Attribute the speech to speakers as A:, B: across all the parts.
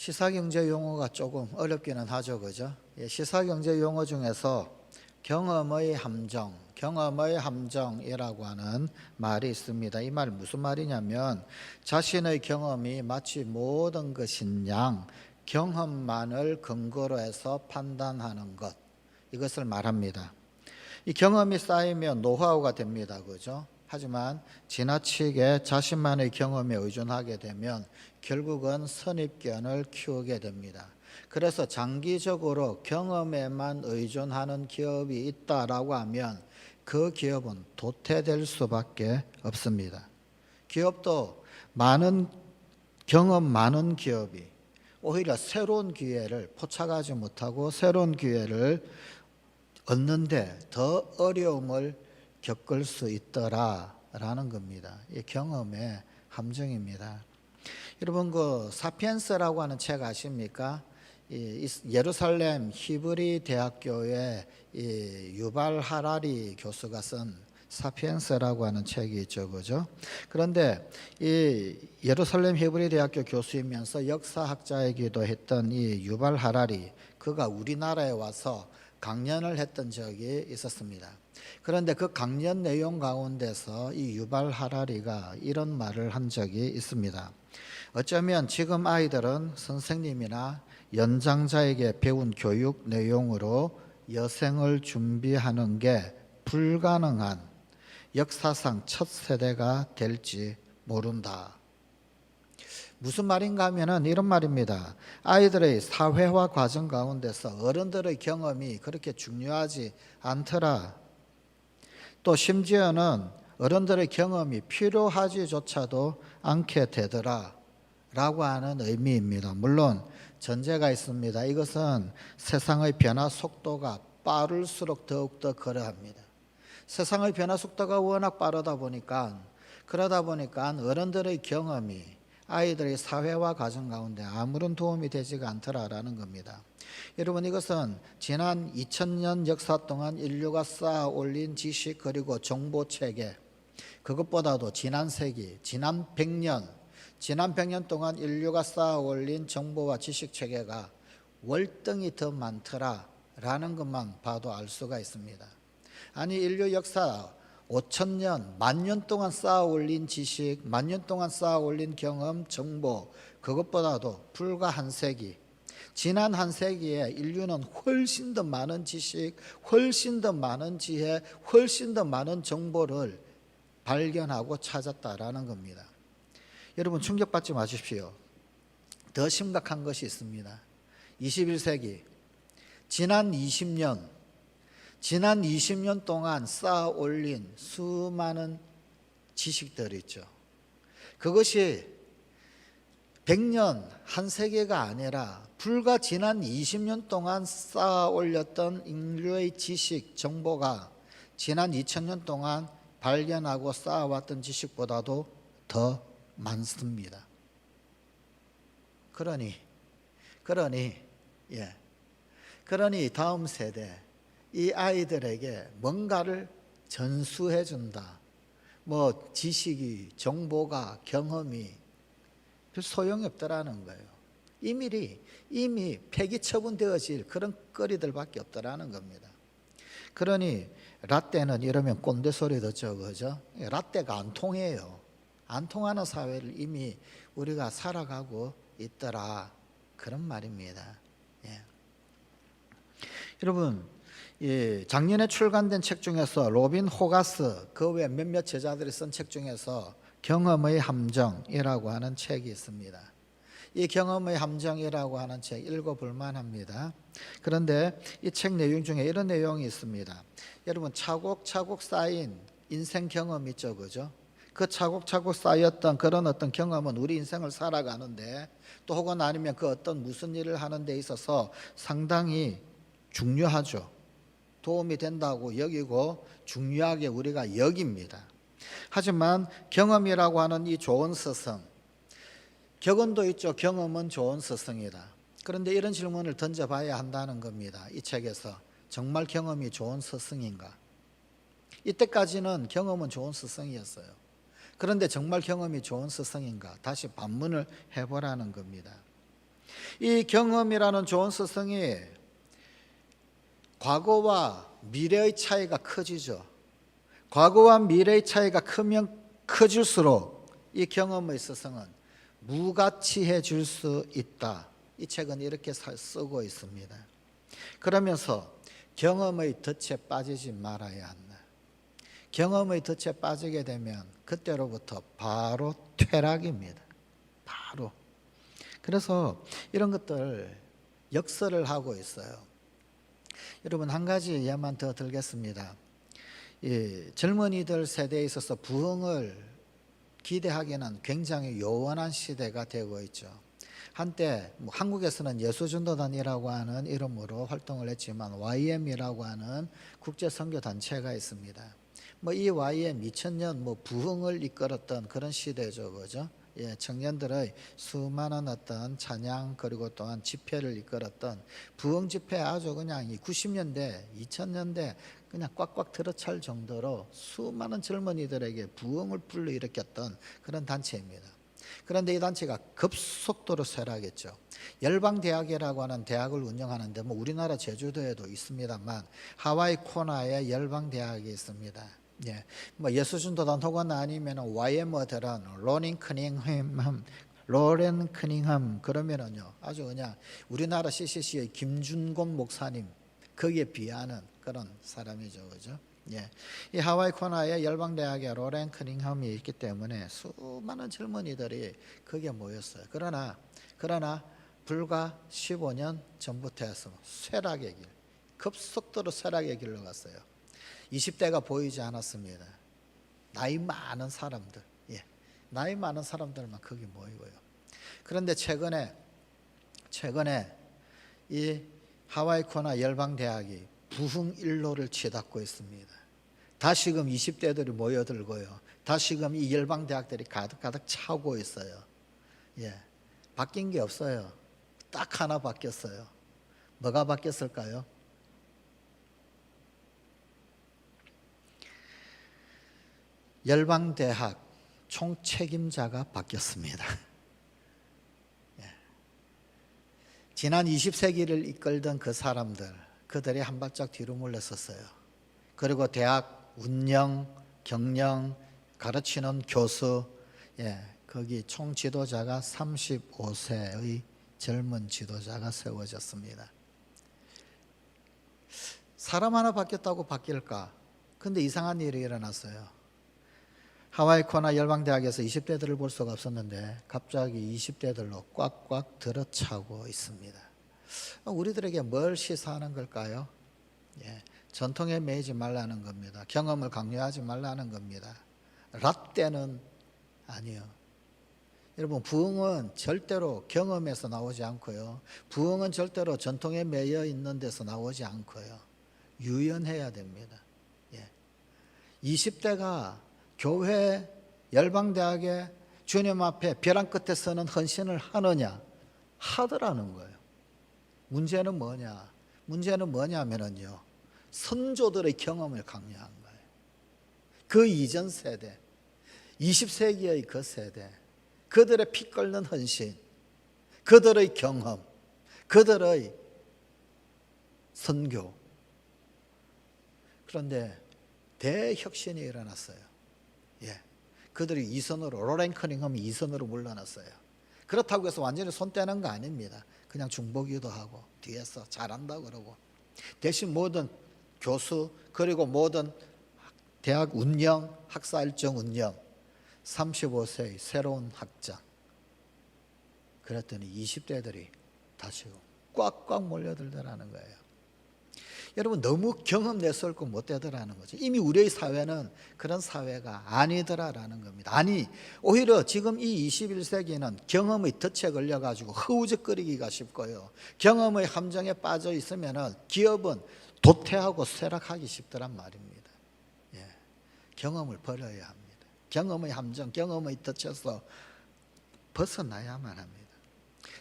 A: 시사경제 용어가 조금 어렵기는 하죠, 그죠? 시사경제 용어 중에서 경험의 함정이라고 하는 말이 있습니다. 이 말 무슨 말이냐면 자신의 경험이 마치 모든 것인 양 경험만을 근거로 해서 판단하는 것, 이것을 말합니다. 이 경험이 쌓이면 노하우가 됩니다, 그죠? 하지만 지나치게 자신만의 경험에 의존하게 되면 결국은 선입견을 키우게 됩니다. 그래서 장기적으로 경험에만 의존하는 기업이 있다라고 하면 그 기업은 도태될 수밖에 없습니다. 기업도 경험 많은 기업이 오히려 새로운 기회를 포착하지 못하고 새로운 기회를 얻는데 더 어려움을 겪을 수 있더라라는 겁니다. 이 경험의 함정입니다. 여러분 그 사피엔스라고 하는 책 아십니까? 예루살렘 히브리 대학교의 유발 하라리 교수가 쓴 사피엔스라고 하는 책이 있죠, 그죠? 그런데 이 예루살렘 히브리 대학교 교수이면서 역사학자이기도 했던 이 유발 하라리, 그가 우리나라에 와서 강연을 했던 적이 있었습니다. 그런데 그 강연 내용 가운데서 이 유발 하라리가 이런 말을 한 적이 있습니다. 어쩌면 지금 아이들은 선생님이나 연장자에게 배운 교육 내용으로 여생을 준비하는 게 불가능한 역사상 첫 세대가 될지 모른다. 무슨 말인가 하면은 이런 말입니다. 아이들의 사회화 과정 가운데서 어른들의 경험이 그렇게 중요하지 않더라. 또 심지어는 어른들의 경험이 필요하지조차도 않게 되더라 라고 하는 의미입니다. 물론 전제가 있습니다. 이것은 세상의 변화 속도가 빠를수록 더욱더 그러합니다. 세상의 변화 속도가 워낙 빠르다 보니까 어른들의 경험이 아이들의 사회화 과정 가운데 아무런 도움이 되지가 않더라라는 겁니다. 여러분 이것은 지난 2000년 역사 동안 인류가 쌓아 올린 지식 그리고 정보 체계, 그것보다도 지난 세기, 지난 100년 동안 인류가 쌓아 올린 정보와 지식 체계가 월등히 더 많더라라는 것만 봐도 알 수가 있습니다. 아니 인류 역사 5천년, 10,000년 동안 쌓아 올린 지식, 10,000년 동안 쌓아 올린 경험, 정보, 그것보다도 불과 한 세기, 지난 한 세기에 인류는 훨씬 더 많은 지식, 훨씬 더 많은 지혜, 훨씬 더 많은 정보를 발견하고 찾았다라는 겁니다. 여러분 충격받지 마십시오. 더 심각한 것이 있습니다. 21세기, 지난 20년 동안 쌓아 올린 수많은 지식들이 있죠. 그것이 100년, 한 세계가 아니라 불과 지난 20년 동안 쌓아 올렸던 인류의 지식, 정보가 지난 2000년 동안 발견하고 쌓아왔던 지식보다도 더 많습니다. 그러니 다음 세대 이 아이들에게 뭔가를 전수해 준다. 뭐 지식이, 정보가, 경험이 별 소용이 없더라는 거예요. 이미 폐기 처분되어질 그런 거리들밖에 없더라는 겁니다. 그러니 라떼는 이러면 꼰대 소리 듣죠, 그죠? 라떼가 안 통해요. 안 통하는 사회를 이미 우리가 살아가고 있더라, 그런 말입니다. 여러분 작년에 출간된 책 중에서 로빈 호가스 그 외 몇몇 제자들이 쓴 책 중에서 경험의 함정이라고 하는 책이 있습니다. 이 경험의 함정이라고 하는 책 읽어볼 만합니다. 그런데 이 책 내용 중에 이런 내용이 있습니다. 여러분 차곡차곡 쌓인 인생 경험 있죠, 그죠? 그 차곡차곡 쌓였던 그런 어떤 경험은 우리 인생을 살아가는데 또 혹은 아니면 그 어떤 무슨 일을 하는 데 있어서 상당히 중요하죠. 도움이 된다고 여기고 중요하게 우리가 여깁니다. 하지만 경험이라고 하는 이 좋은 스승, 격언도 있죠. 경험은 좋은 스승이다. 그런데 이런 질문을 던져봐야 한다는 겁니다. 이 책에서 정말 경험이 좋은 스승인가? 이때까지는 경험은 좋은 스승이었어요. 그런데 정말 경험이 좋은 스승인가? 다시 반문을 해보라는 겁니다. 이 경험이라는 좋은 스승이 과거와 미래의 차이가 커지죠. 과거와 미래의 차이가 크면 커질수록 이 경험의 스승은 무가치해질 수 있다. 이 책은 이렇게 쓰고 있습니다. 그러면서 경험의 덫에 빠지지 말아야 한다. 경험의 덫에 빠지게 되면 그때로부터 바로 퇴락입니다. 바로. 그래서 이런 것들 역설을 하고 있어요. 여러분 한 가지 예만 더 들겠습니다. 젊은이들 세대에 있어서 부흥을 기대하기는 굉장히 요원한 시대가 되고 있죠. 한때 한국에서는 예수전도단이라고 하는 이름으로 활동을 했지만 YM이라고 하는 국제선교단체가 있습니다. 이 YM 2000년 부흥을 이끌었던 그런 시대죠, 그죠? 청년들의 수많은 어떤 찬양 그리고 또한 집회를 이끌었던 부흥 집회 아주 그냥 90년대, 2000년대 그냥 꽉꽉 들어찰 정도로 수많은 젊은이들에게 부흥을 불러일으켰던 그런 단체입니다. 그런데 이 단체가 급속도로 쇠락했죠. 열방대학이라고 하는 대학을 운영하는데 우리나라 제주도에도 있습니다만 하와이 코나에 열방대학이 있습니다. 예수전도단 혹은 아니면 YM들은 로렌 커닝함 그러면은요 아주 그냥 우리나라 CCC의 김준곤 목사님 거기에 비하는 그런 사람이죠, 그죠? 이 하와이 코나에 열방대학에 로렌 커닝함이 있기 때문에 수많은 젊은이들이 거기에 모였어요. 그러나 불과 15년 전부터 해서 쇠락의 길, 급속도로 쇠락의 길로 갔어요. 20대가 보이지 않았습니다. 나이 많은 사람들, 나이 많은 사람들만 거기 모이고요. 그런데 최근에 이 하와이 코나 열방대학이 부흥 일로를 치닫고 있습니다. 다시금 20대들이 모여들고요. 다시금 이 열방대학들이 가득 차고 있어요. 바뀐 게 없어요. 딱 하나 바뀌었어요. 뭐가 바뀌었을까요? 열방대학 총책임자가 바뀌었습니다. 지난 20세기를 이끌던 그 사람들, 그들이 한 발짝 뒤로 물러섰어요. 그리고 대학 운영, 경영, 가르치는 교수, 거기 총 지도자가 35세의 젊은 지도자가 세워졌습니다. 사람 하나 바뀌었다고 바뀔까? 근데 이상한 일이 일어났어요. 하와이 코나 열방대학에서 20대들을 볼 수가 없었는데 갑자기 20대들로 꽉꽉 들어차고 있습니다. 우리들에게 뭘 시사하는 걸까요? 전통에 매이지 말라는 겁니다. 경험을 강요하지 말라는 겁니다. 라떼는 아니요. 여러분 부흥은 절대로 경험에서 나오지 않고요. 부흥은 절대로 전통에 매여 있는 데서 나오지 않고요. 유연해야 됩니다. 20대가 교회 열방대학에 주님 앞에 벼랑 끝에 서는 헌신을 하느냐? 하더라는 거예요. 문제는 뭐냐면요. 선조들의 경험을 강요한 거예요. 그 이전 세대, 20세기의 그 세대, 그들의 피 끓는 헌신, 그들의 경험, 그들의 선교. 그런데 대혁신이 일어났어요. 그들이 이선으로 로렌 커닝ham이 이선으로 물러났어요. 그렇다고 해서 완전히 손 떼는 거 아닙니다. 그냥 중보기도 하고 뒤에서 잘한다 그러고 대신 모든 교수 그리고 모든 대학 운영, 학사 일정 운영 35세의 새로운 학장 그랬더니 20대들이 다시 꽉꽉 몰려들더라는 거예요. 여러분 너무 경험 내설고 못 되더라는 거죠. 이미 우리의 사회는 그런 사회가 아니더라라는 겁니다. 아니 오히려 지금 이 21세기는 경험의 덫에 걸려가지고 허우적거리기가 쉽고요. 경험의 함정에 빠져 있으면 기업은 도태하고 쇠락하기 쉽더란 말입니다. 경험을 버려야 합니다. 경험의 함정, 경험의 덫에서 벗어나야만 합니다.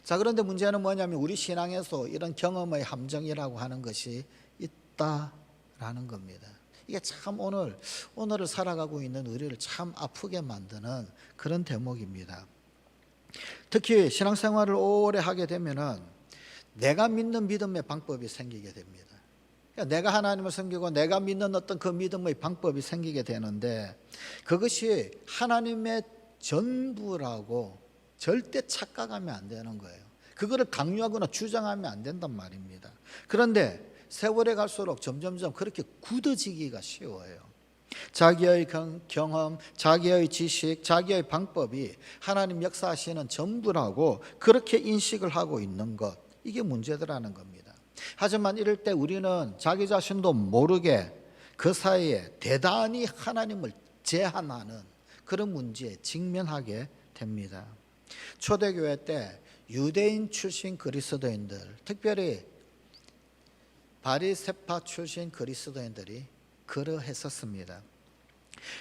A: 자, 그런데 문제는 뭐냐면 우리 신앙에서 이런 경험의 함정이라고 하는 것이 있다라는 겁니다. 이게 참 오늘을 살아가고 있는 우리를 참 아프게 만드는 그런 대목입니다. 특히 신앙생활을 오래 하게 되면은 내가 믿는 믿음의 방법이 생기게 됩니다. 그러니까 내가 하나님을 섬기고 내가 믿는 어떤 그 믿음의 방법이 생기게 되는데 그것이 하나님의 전부라고 절대 착각하면 안 되는 거예요. 그거를 강요하거나 주장하면 안 된단 말입니다. 그런데 세월이 갈수록 점점점 그렇게 굳어지기가 쉬워요. 자기의 경험, 자기의 지식, 자기의 방법이 하나님 역사하시는 전부라고 그렇게 인식을 하고 있는 것, 이게 문제더라는 겁니다. 하지만 이럴 때 우리는 자기 자신도 모르게 그 사이에 대단히 하나님을 제한하는 그런 문제에 직면하게 됩니다. 초대교회 때 유대인 출신 그리스도인들, 특별히 바리새파 출신 그리스도인들이 그러했었습니다.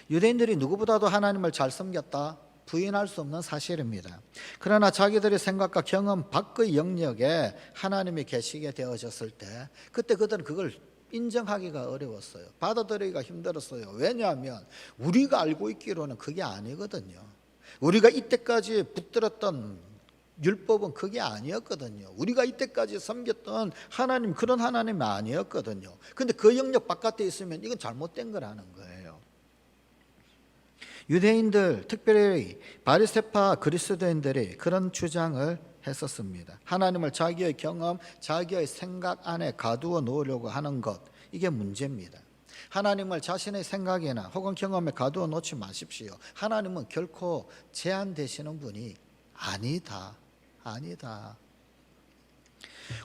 A: 유대인들이 누구보다도 하나님을 잘 섬겼다 부인할 수 없는 사실입니다. 그러나 자기들의 생각과 경험 밖의 영역에 하나님이 계시게 되어졌을 때 그때 그들은 그걸 인정하기가 어려웠어요. 받아들이기가 힘들었어요. 왜냐하면 우리가 알고 있기로는 그게 아니거든요. 우리가 이때까지 붙들었던 율법은 그게 아니었거든요. 우리가 이때까지 섬겼던 하나님, 그런 하나님이 아니었거든요. 근데 그 영역 바깥에 있으면 이건 잘못된 거라는 거예요. 유대인들, 특별히 바리새파 그리스도인들이 그런 주장을 했었습니다. 하나님을 자기의 경험, 자기의 생각 안에 가두어 놓으려고 하는 것, 이게 문제입니다. 하나님을 자신의 생각이나 혹은 경험에 가두어 놓지 마십시오. 하나님은 결코 제한되시는 분이 아니다.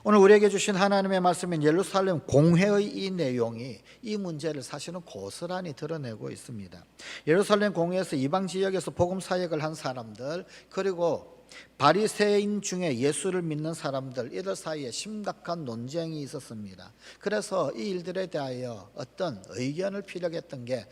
A: 오늘 우리에게 주신 하나님의 말씀인 예루살렘 공회의 이 내용이 이 문제를 사실은 고스란히 드러내고 있습니다. 예루살렘 공회에서 이방 지역에서 복음 사역을 한 사람들, 그리고 바리새인 중에 예수를 믿는 사람들, 이들 사이에 심각한 논쟁이 있었습니다. 그래서 이 일들에 대하여 어떤 의견을 피력했던 게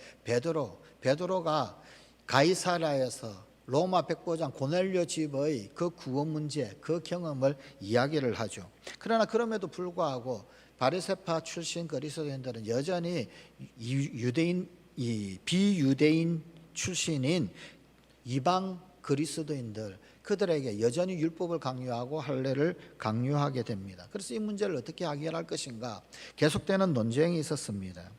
A: 베드로가 가이사랴에서 로마 백부장 고넬료 집의 그 구원 문제, 그 경험을 이야기를 하죠. 그러나 그럼에도 불구하고 바리새파 출신 그리스도인들은 여전히 비유대인 출신인 이방 그리스도인들, 그들에게 여전히 율법을 강요하고 할례를 강요하게 됩니다. 그래서 이 문제를 어떻게 해결할 것인가 계속되는 논쟁이 있었습니다.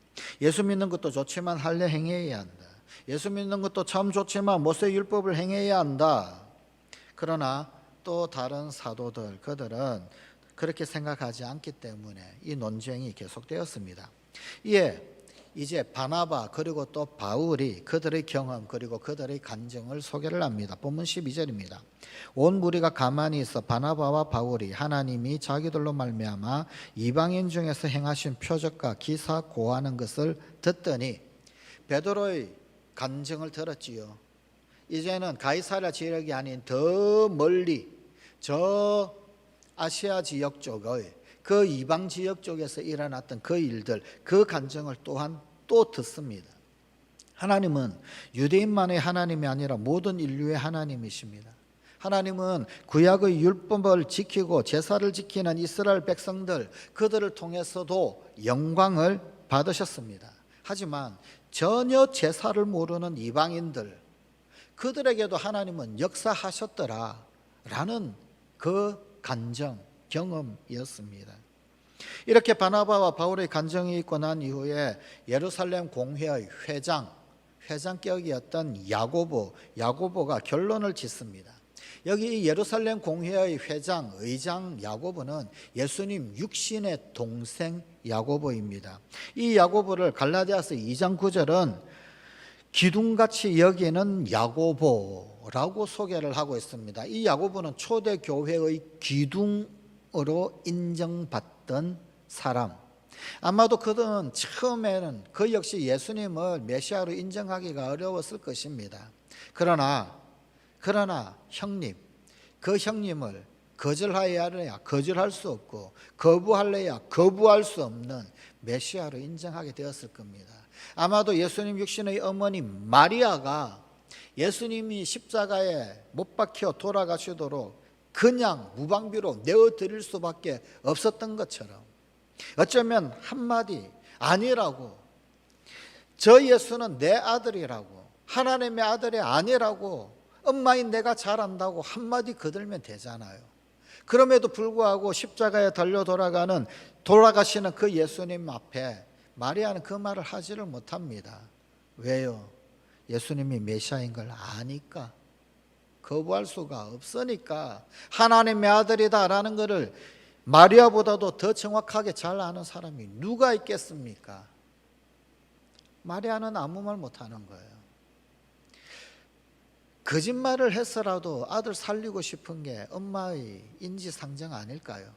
A: 예수 믿는 것도 좋지만 할례 행해야 한다. 예수 믿는 것도 참 좋지만 모세 율법을 행해야 한다. 그러나 또 다른 사도들, 그들은 그렇게 생각하지 않기 때문에 이 논쟁이 계속되었습니다. 이제 바나바 그리고 또 바울이 그들의 경험 그리고 그들의 간증을 소개를 합니다. 본문 12절입니다. 온 무리가 가만히 있어 바나바와 바울이 하나님이 자기들로 말미암아 이방인 중에서 행하신 표적과 기사 고하는 것을 듣더니, 베드로의 간증을 들었지요. 이제는 가이사랴 지역이 아닌 더 멀리 저 아시아 지역 쪽의 그 이방 지역 쪽에서 일어났던 그 일들, 그 간증을 또한 또 듣습니다. 하나님은 유대인만의 하나님이 아니라 모든 인류의 하나님이십니다. 하나님은 구약의 율법을 지키고 제사를 지키는 이스라엘 백성들, 그들을 통해서도 영광을 받으셨습니다. 하지만 전혀 제사를 모르는 이방인들, 그들에게도 하나님은 역사하셨더라라는 그 간정, 경험이었습니다. 이렇게 바나바와 바울의 간정이 있고 난 이후에 예루살렘 공회의 회장격이었던 야고보가 결론을 짓습니다. 여기 예루살렘 공회의 의장 야고보는 예수님 육신의 동생 야고보입니다. 이 야고보를 갈라디아서 2장 9절은 기둥같이 여기는 야고보라고 소개를 하고 있습니다. 이 야고보는 초대교회의 기둥으로 인정받던 사람. 아마도 그들은 처음에는 그 역시 예수님을 메시아로 인정하기가 어려웠을 것입니다. 그러나 형님, 그 형님을 거절하여야 거절할 수 없고 거부할래야 거부할 수 없는 메시아로 인정하게 되었을 겁니다. 아마도 예수님 육신의 어머니 마리아가 예수님이 십자가에 못 박혀 돌아가시도록 그냥 무방비로 내어드릴 수밖에 없었던 것처럼, 어쩌면 한마디 아니라고, 저 예수는 내 아들이라고, 하나님의 아들이 아니라고 엄마인 내가 잘한다고 한마디 거들면 되잖아요. 그럼에도 불구하고 십자가에 달려 돌아가시는 그 예수님 앞에 마리아는 그 말을 하지를 못합니다. 왜요? 예수님이 메시아인 걸 아니까, 거부할 수가 없으니까. 하나님의 아들이다라는 것을 마리아보다도 더 정확하게 잘 아는 사람이 누가 있겠습니까? 마리아는 아무 말 못하는 거예요. 거짓말을 해서라도 아들 살리고 싶은 게 엄마의 인지상정 아닐까요?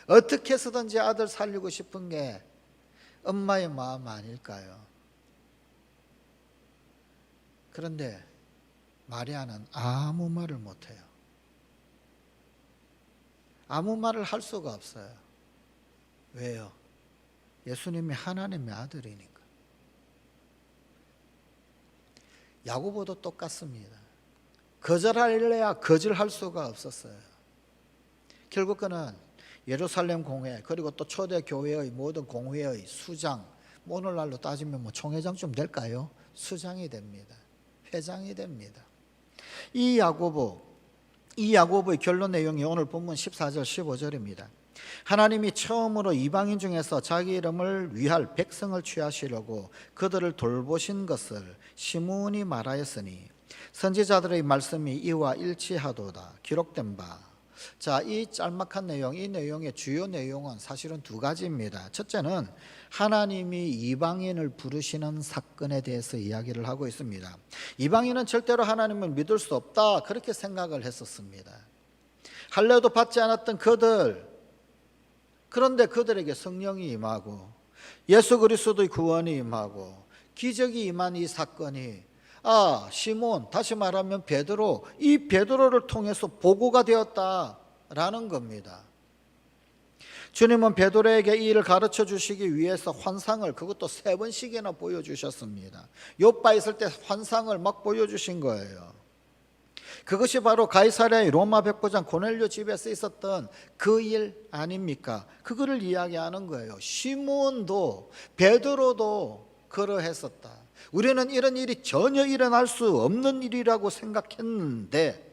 A: 어떻게 해서든지 아들 살리고 싶은 게 엄마의 마음 아닐까요? 그런데 마리아는 아무 말을 못해요. 아무 말을 할 수가 없어요. 왜요? 예수님이 하나님의 아들이니까. 야고보도 똑같습니다. 거절하려야 거절할 수가 없었어요. 결국 그는 예루살렘 공회, 그리고 또 초대 교회의 모든 공회의 수장, 오늘날로 따지면 총회장쯤 될까요? 수장이 됩니다. 회장이 됩니다. 이 야고보의 결론 내용이 오늘 본문 14절 15절입니다. 하나님이 처음으로 이방인 중에서 자기 이름을 위할 백성을 취하시려고 그들을 돌보신 것을 시므온이 말하였으니 선지자들의 말씀이 이와 일치하도다. 기록된 바. 자, 이 짤막한 내용, 이 내용의 주요 내용은 사실은 두 가지입니다. 첫째는 하나님이 이방인을 부르시는 사건에 대해서 이야기를 하고 있습니다. 이방인은 절대로 하나님을 믿을 수 없다, 그렇게 생각을 했었습니다. 할례도 받지 않았던 그들, 그런데 그들에게 성령이 임하고 예수 그리스도의 구원이 임하고 기적이 임한 이 사건이 시몬, 다시 말하면 베드로, 이 베드로를 통해서 보고가 되었다라는 겁니다. 주님은 베드로에게 이 일을 가르쳐 주시기 위해서 환상을, 그것도 3번씩이나 보여주셨습니다. 요빠 있을 때 환상을 막 보여주신 거예요. 그것이 바로 가이사랴의 로마 백부장 고넬료 집에서 있었던 그 일 아닙니까? 그거를 이야기하는 거예요. 시몬도 베드로도 그러했었다. 우리는 이런 일이 전혀 일어날 수 없는 일이라고 생각했는데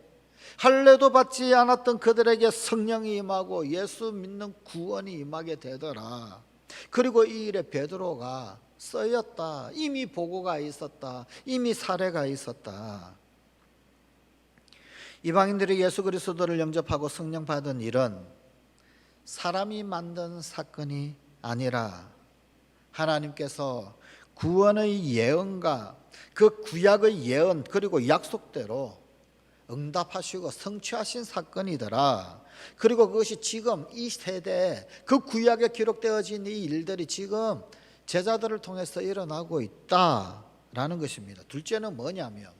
A: 할례도 받지 않았던 그들에게 성령이 임하고 예수 믿는 구원이 임하게 되더라. 그리고 이 일에 베드로가 쓰였다. 이미 보고가 있었다. 이미 사례가 있었다. 이방인들이 예수 그리스도를 영접하고 성령 받은 일은 사람이 만든 사건이 아니라 하나님께서 구원의 예언과 그 구약의 예언 그리고 약속대로 응답하시고 성취하신 사건이더라. 그리고 그것이 지금 이 세대에 그 구약에 기록되어진 이 일들이 지금 제자들을 통해서 일어나고 있다라는 것입니다. 둘째는 뭐냐면,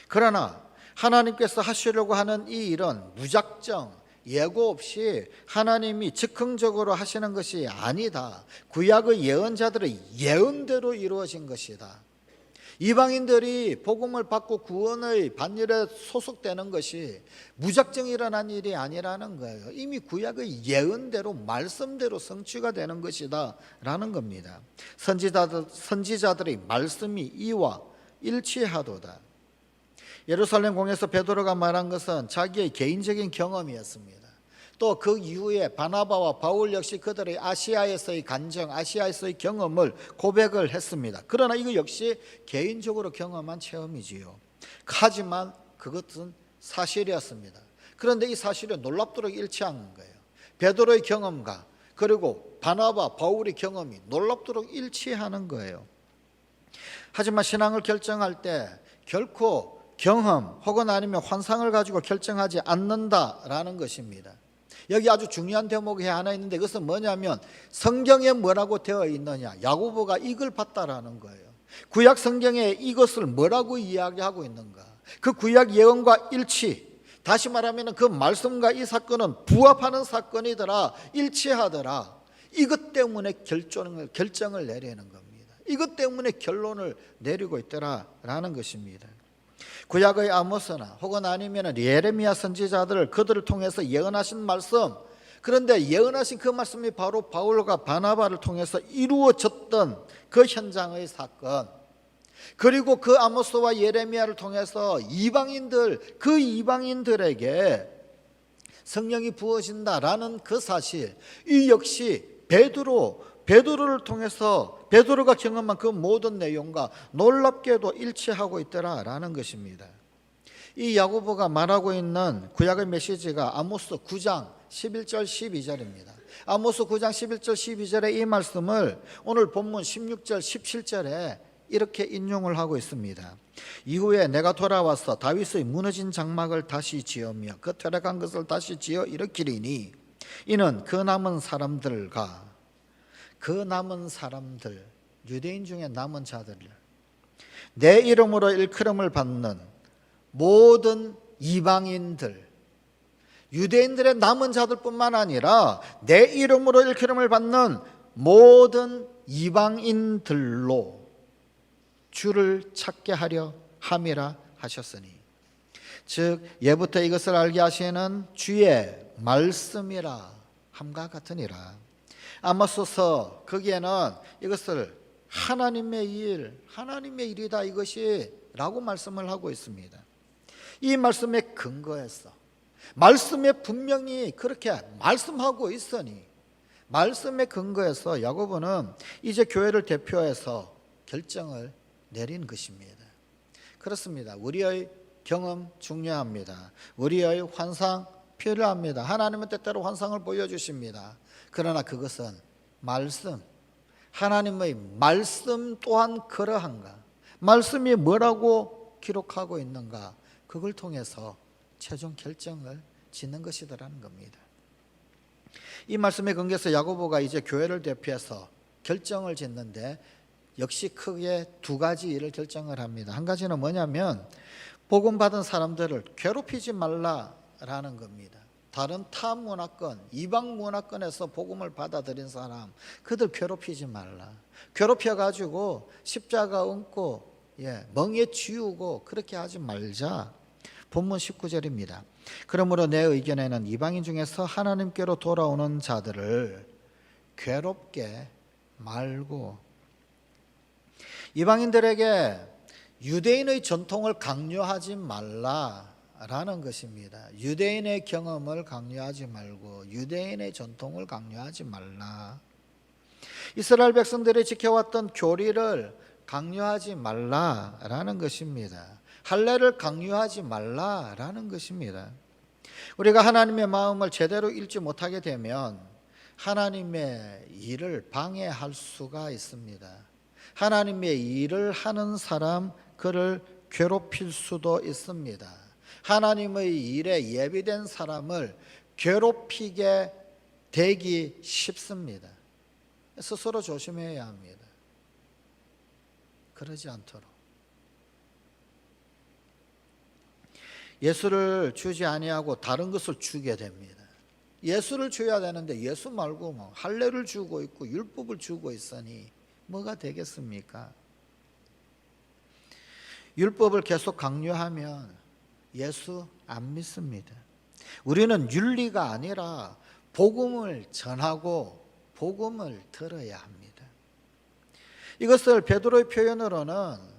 A: 그러나 하나님께서 하시려고 하는 이 일은 무작정 예고 없이 하나님이 즉흥적으로 하시는 것이 아니다. 구약의 예언자들의 예언대로 이루어진 것이다. 이방인들이 복음을 받고 구원의 반열에 소속되는 것이 무작정 일어난 일이 아니라는 거예요. 이미 구약의 예언대로 말씀대로 성취가 되는 것이다 라는 겁니다. 선지자들의 말씀이 이와 일치하도다. 예루살렘 공에서 베드로가 말한 것은 자기의 개인적인 경험이었습니다. 또 그 이후에 바나바와 바울 역시 그들의 아시아에서의 간증, 아시아에서의 경험을 고백을 했습니다. 그러나 이거 역시 개인적으로 경험한 체험이지요. 하지만 그것은 사실이었습니다. 그런데 이 사실이 놀랍도록 일치한 거예요. 베드로의 경험과 그리고 바나바, 바울의 경험이 놀랍도록 일치하는 거예요. 하지만 신앙을 결정할 때 결코 경험 혹은 아니면 환상을 가지고 결정하지 않는다라는 것입니다. 여기 아주 중요한 대목이 하나 있는데 그것은 뭐냐면 성경에 뭐라고 되어 있느냐. 야고보가 이걸 봤다라는 거예요. 구약 성경에 이것을 뭐라고 이야기하고 있는가. 그 구약 예언과 일치, 다시 말하면 그 말씀과 이 사건은 부합하는 사건이더라, 일치하더라. 이것 때문에 결정을 내리는 겁니다. 이것 때문에 결론을 내리고 있더라라는 것입니다. 구약의 아모스나 혹은 아니면 예레미야 선지자들을 그들을 통해서 예언하신 말씀, 그런데 예언하신 그 말씀이 바로 바울과 바나바를 통해서 이루어졌던 그 현장의 사건, 그리고 그 아모스와 예레미야를 통해서 그 이방인들에게 성령이 부어진다라는 그 사실, 이 역시 베드로를 통해서 베드로가 경험한 그 모든 내용과 놀랍게도 일치하고 있더라라는 것입니다. 이 야고보가 말하고 있는 구약의 메시지가 아모스 9장 11절 12절입니다. 아모스 9장 11절 12절의 이 말씀을 오늘 본문 16절 17절에 이렇게 인용을 하고 있습니다. 이후에 내가 돌아와서 다윗의 무너진 장막을 다시 지으며 그 퇴락한 것을 다시 지어 일으키리니 이는 그 남은 사람들, 유대인 중에 남은 자들, 내 이름으로 일컬음을 받는 모든 이방인들, 유대인들의 남은 자들뿐만 아니라 내 이름으로 일컬음을 받는 모든 이방인들로 주를 찾게 하려 함이라 하셨으니, 즉 예부터 이것을 알게 하시는 주의 말씀이라 함과 같으니라. 아모스서 거기에는 이것을 하나님의 일이다 이것이 라고 말씀을 하고 있습니다. 이 말씀에 근거해서, 말씀에 분명히 그렇게 말씀하고 있으니 말씀에 근거해서 야고보는 이제 교회를 대표해서 결정을 내린 것입니다. 그렇습니다. 우리의 경험 중요합니다. 우리의 환상 필요합니다. 하나님은 때때로 환상을 보여주십니다. 그러나 그것은 하나님의 말씀 또한 그러한가, 말씀이 뭐라고 기록하고 있는가, 그걸 통해서 최종 결정을 짓는 것이더라는 겁니다. 이 말씀에 근거해서 야고보가 이제 교회를 대표해서 결정을 짓는데 역시 크게 두 가지 일을 결정을 합니다. 한 가지는 뭐냐면 복음 받은 사람들을 괴롭히지 말라라는 겁니다. 다른 타 문화권, 이방 문화권에서 복음을 받아들인 사람, 그들 괴롭히지 말라. 괴롭혀가지고 십자가 얹고 멍에 쥐우고 그렇게 하지 말자. 본문 19절입니다. 그러므로 내 의견에는 이방인 중에서 하나님께로 돌아오는 자들을 괴롭게 말고, 이방인들에게 유대인의 전통을 강요하지 말라라는 것입니다. 유대인의 경험을 강요하지 말고 유대인의 전통을 강요하지 말라. 이스라엘 백성들이 지켜왔던 교리를 강요하지 말라라는 것입니다. 할례를 강요하지 말라라는 것입니다. 우리가 하나님의 마음을 제대로 읽지 못하게 되면 하나님의 일을 방해할 수가 있습니다. 하나님의 일을 하는 사람, 그를 괴롭힐 수도 있습니다. 하나님의 일에 예비된 사람을 괴롭히게 되기 쉽습니다. 스스로 조심해야 합니다. 그러지 않도록. 예수를 주지 아니하고 다른 것을 주게 됩니다. 예수를 줘야 되는데 예수 말고 뭐 할례를 주고 있고 율법을 주고 있으니 뭐가 되겠습니까? 율법을 계속 강요하면 예수 안 믿습니다. 우리는 윤리가 아니라 복음을 전하고 복음을 들어야 합니다. 이것을 베드로의 표현으로는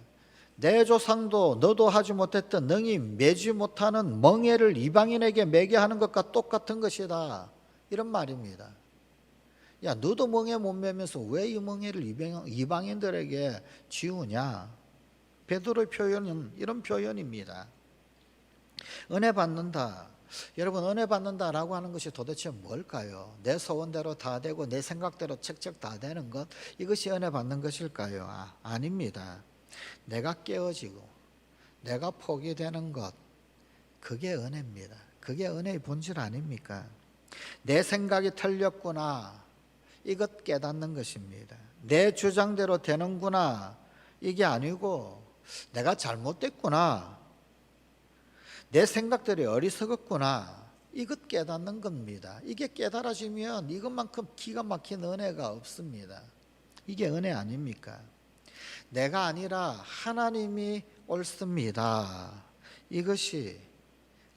A: 내 조상도 너도 하지 못했던 능히 매지 못하는 멍에를 이방인에게 매게 하는 것과 똑같은 것이다, 이런 말입니다. 야, 너도 멍에 못 매면서 왜 이 멍에를 이방인들에게 지우냐? 베드로의 표현은 이런 표현입니다. 은혜 받는다. 여러분, 은혜 받는다라고 하는 것이 도대체 뭘까요? 내 소원대로 다 되고 내 생각대로 척척 다 되는 것, 이것이 은혜 받는 것일까요? 아닙니다. 내가 깨어지고 내가 포기되는 것, 그게 은혜입니다. 그게 은혜의 본질 아닙니까? 내 생각이 틀렸구나, 이것 깨닫는 것입니다. 내 주장대로 되는구나, 이게 아니고 내가 잘못됐구나, 내 생각들이 어리석었구나, 이것 깨닫는 겁니다. 이게 깨달아지면 이것만큼 기가 막힌 은혜가 없습니다. 이게 은혜 아닙니까? 내가 아니라 하나님이 옳습니다. 이것이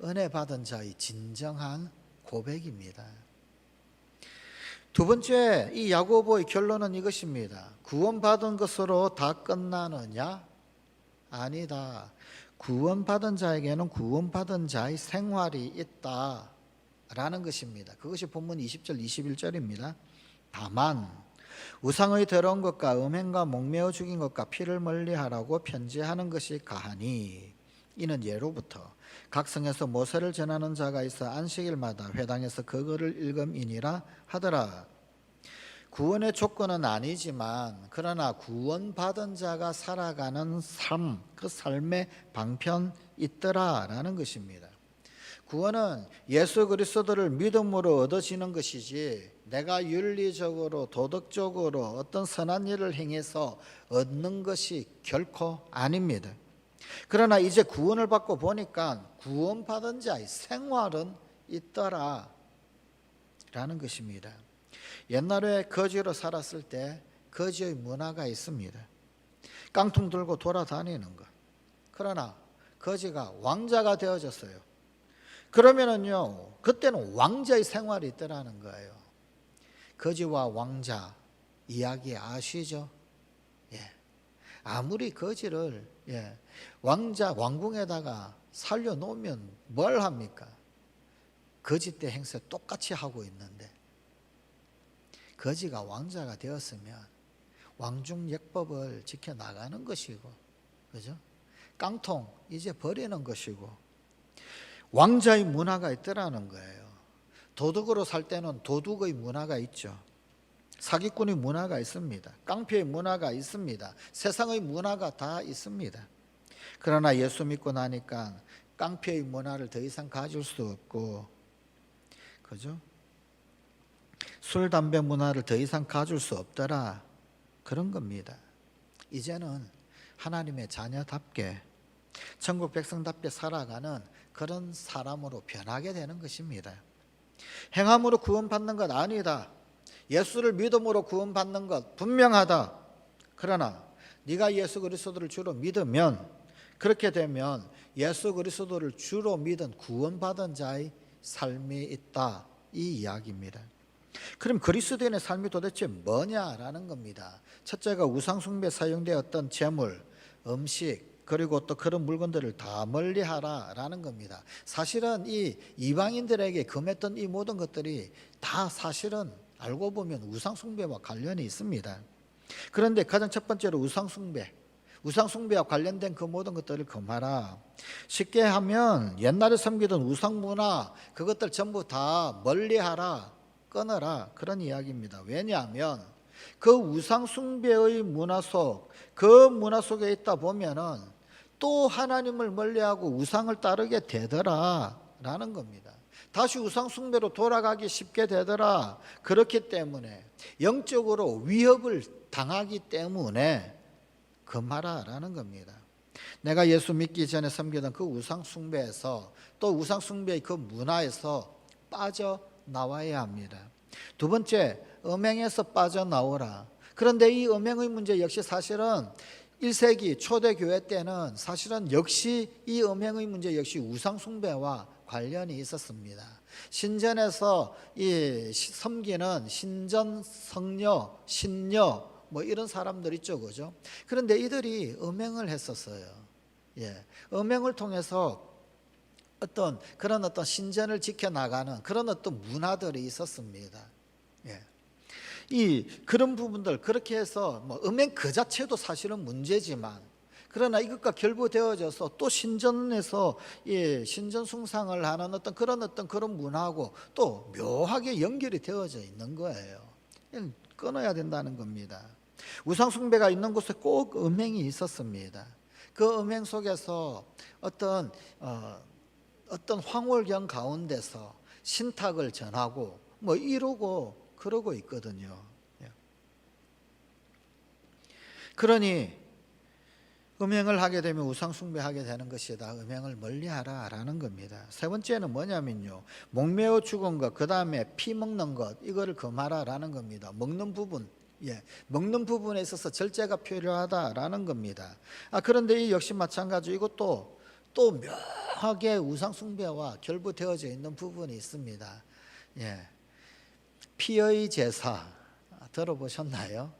A: 은혜 받은 자의 진정한 고백입니다. 두 번째, 이 야고보의 결론은 이것입니다. 구원받은 것으로 다 끝나느냐? 아니다. 구원받은 자에게는 구원받은 자의 생활이 있다라는 것입니다. 그것이 본문 20절 21절입니다. 다만 우상의 더러운 것과 음행과 목매어 죽인 것과 피를 멀리하라고 편지하는 것이 가하니 이는 예로부터 각 성에서 모세를 전하는 자가 있어 안식일마다 회당에서 그거를 읽음이니라 하더라. 구원의 조건은 아니지만 그러나 구원받은 자가 살아가는 삶, 그 삶의 방편 있더라라는 것입니다. 구원은 예수 그리스도를 믿음으로 얻어지는 것이지 내가 윤리적으로 도덕적으로 어떤 선한 일을 행해서 얻는 것이 결코 아닙니다. 그러나 이제 구원을 받고 보니까 구원받은 자의 생활은 있더라라는 것입니다. 옛날에 거지로 살았을 때 거지의 문화가 있습니다. 깡통 들고 돌아다니는 것. 그러나 거지가 왕자가 되어졌어요. 그러면은요, 그때는 왕자의 생활이 있더라는 거예요. 거지와 왕자 이야기 아시죠? 예. 아무리 거지를 왕궁에다가 살려놓으면 뭘 합니까? 거지 때 행세 똑같이 하고 있는데 거지가 왕자가 되었으면 왕중역법을 지켜나가는 것이고, 그죠? 깡통 이제 버리는 것이고, 왕자의 문화가 있더라는 거예요. 도둑으로 살 때는 도둑의 문화가 있죠. 사기꾼의 문화가 있습니다. 깡패의 문화가 있습니다. 세상의 문화가 다 있습니다. 그러나 예수 믿고 나니까 깡패의 문화를 더 이상 가질 수 없고, 그죠? 술, 담배 문화를 더 이상 가질 수 없더라. 그런 겁니다. 이제는 하나님의 자녀답게 천국 백성답게 살아가는 그런 사람으로 변하게 되는 것입니다. 행함으로 구원받는 것 아니다. 예수를 믿음으로 구원받는 것 분명하다. 그러나 네가 예수 그리스도를 주로 믿으면, 그렇게 되면 예수 그리스도를 주로 믿은 구원받은 자의 삶이 있다, 이 이야기입니다. 그럼 그리스도인의 삶이 도대체 뭐냐라는 겁니다. 첫째가 우상 숭배에 사용되었던 재물, 음식, 그리고 또 그런 물건들을 다 멀리하라라는 겁니다. 사실은 이 이방인들에게 금했던 이 모든 것들이 다 사실은 알고 보면 우상 숭배와 관련이 있습니다. 그런데 가장 첫 번째로 우상 숭배와 관련된 그 모든 것들을 금하라. 쉽게 하면 옛날에 섬기던 우상 문화, 그것들 전부 다 멀리하라, 끊어라, 그런 이야기입니다. 왜냐하면 그 우상 숭배의 문화 그 문화 속에 있다 보면은 또 하나님을 멀리하고 우상을 따르게 되더라라는 겁니다. 다시 우상 숭배로 돌아가기 쉽게 되더라. 그렇기 때문에 영적으로 위협을 당하기 때문에 금하라라는 겁니다. 내가 예수 믿기 전에 섬기던 그 우상 숭배에서, 또 우상 숭배의 그 문화에서 빠져나와야 합니다. 두 번째, 음행에서 빠져나오라. 그런데 이 음행의 문제 역시 사실은 1세기 초대교회 때는 사실은 역시 이 음행의 문제 역시 우상 숭배와 관련이 있었습니다. 신전에서 이 섬기는 신전 성녀, 신녀 뭐 이런 사람들 있죠, 그죠? 그런데 이들이 음행을 했었어요. 음행을 통해서 어떤 신전을 지켜나가는 그런 어떤 문화들이 있었습니다. 그런 부분들, 그렇게 해서 음행 그 자체도 사실은 문제지만, 그러나 이것과 결부되어져서 또 신전에서 신전 숭상을 하는 그런 문화하고 또 묘하게 연결이 되어져 있는 거예요. 끊어야 된다는 겁니다. 우상 숭배가 있는 곳에 꼭 음행이 있었습니다. 그 음행 속에서 어떤 황홀경 가운데서 신탁을 전하고 이루고 그러고 있거든요. 그러니 음행을 하게 되면 우상 숭배하게 되는 것이다. 음행을 멀리하라라는 겁니다. 세 번째는 뭐냐면요, 목매어 죽은 것, 그 다음에 피 먹는 것, 이거를 금하라라는 겁니다. 먹는 부분에 있어서 절제가 필요하다라는 겁니다. 그런데 이 역시 마찬가지, 이것도 또 묘하게 우상 숭배와 결부되어져 있는 부분이 있습니다. 피의 제사 들어보셨나요?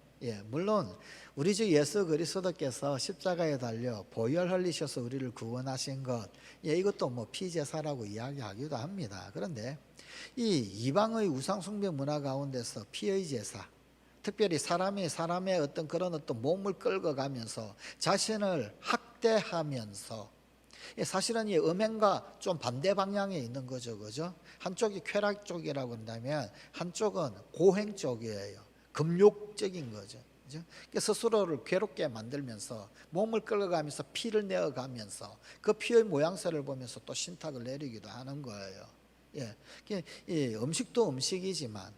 A: 물론 우리 주 예수 그리스도께서 십자가에 달려 보혈 흘리셔서 우리를 구원하신 것, 이것도 뭐 피제사라고 이야기하기도 합니다. 그런데 이 이방의 우상 숭배 문화 가운데서 피의 제사, 특별히 사람의 어떤 그런 어떤 몸을 끌고 가면서 자신을 학대하면서, 사실은 이 음행과 좀 반대 방향에 있는 거죠, 그죠? 한쪽이 쾌락 쪽이라고 한다면 한쪽은 고행 쪽이에요. 금욕적인 거죠. 그죠? 스스로를 괴롭게 만들면서 몸을 끌어가면서 피를 내어가면서 그 피의 모양새를 보면서 또 신탁을 내리기도 하는 거예요. 이 음식도 음식이지만,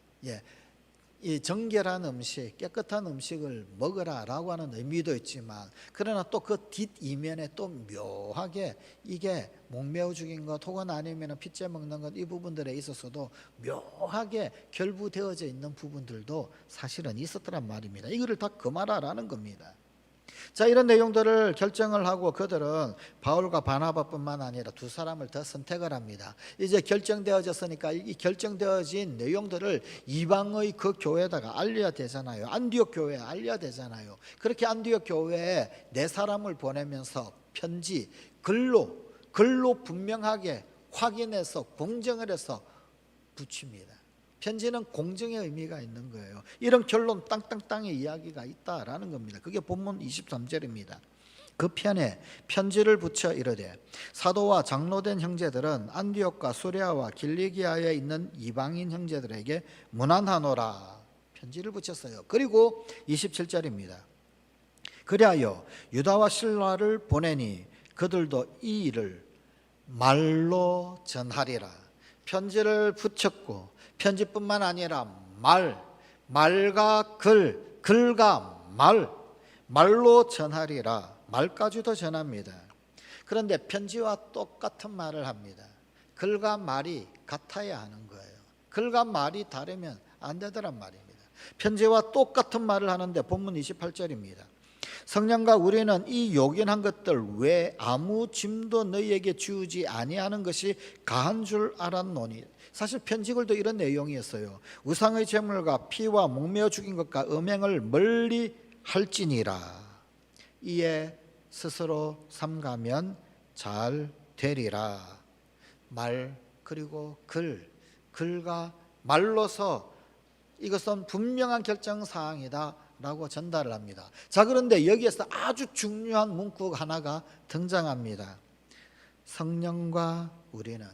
A: 이 정결한 음식, 깨끗한 음식을 먹으라라고 하는 의미도 있지만, 그러나 또 그 뒷이면에 또 묘하게 이게 목매어 죽인 것 혹은 아니면 핏째 먹는 것, 이 부분들에 있어서도 묘하게 결부되어져 있는 부분들도 사실은 있었더란 말입니다. 이거를 다 금하라라는 겁니다. 자, 이런 내용들을 결정을 하고 그들은 바울과 바나바뿐만 아니라 두 사람을 더 선택을 합니다. 이제 결정되어졌으니까 이 결정되어진 내용들을 이방의 그 교회에다가 알려야 되잖아요. 안디옥 교회에 알려야 되잖아요. 그렇게 안디옥 교회에 네 사람을 보내면서 편지, 글로 분명하게 확인해서 공정을 해서 붙입니다. 편지는 공정의 의미가 있는 거예요. 이런 결론 땅땅땅의 이야기가 있다라는 겁니다. 그게 본문 23절입니다. 그 편에 편지를 붙여 이르되 사도와 장로된 형제들은 안디옥과 수레아와 길리기아에 있는 이방인 형제들에게 문안하노라. 편지를 붙였어요. 그리고 27절입니다. 그리하여 유다와 실라를 보내니 그들도 이 일을 말로 전하리라. 편지를 붙였고, 편지뿐만 아니라 말과 글과 말로 전하리라. 말까지도 전합니다. 그런데 편지와 똑같은 말을 합니다. 글과 말이 같아야 하는 거예요. 글과 말이 다르면 안 되더란 말입니다. 편지와 똑같은 말을 하는데 본문 28절입니다. 성령과 우리는 이 요긴한 것들 외에 아무 짐도 너희에게 지우지 아니하는 것이 가한 줄 알았노니. 사실 편지글도 이런 내용이었어요. 우상의 제물과 피와 목매어 죽인 것과 음행을 멀리 할지니라. 이에 스스로 삼가면 잘 되리라. 말 그리고 글과 말로서 이것은 분명한 결정사항이다 라고 전달을 합니다. 자, 그런데 여기에서 아주 중요한 문구가 하나가 등장합니다. 성령과 우리는.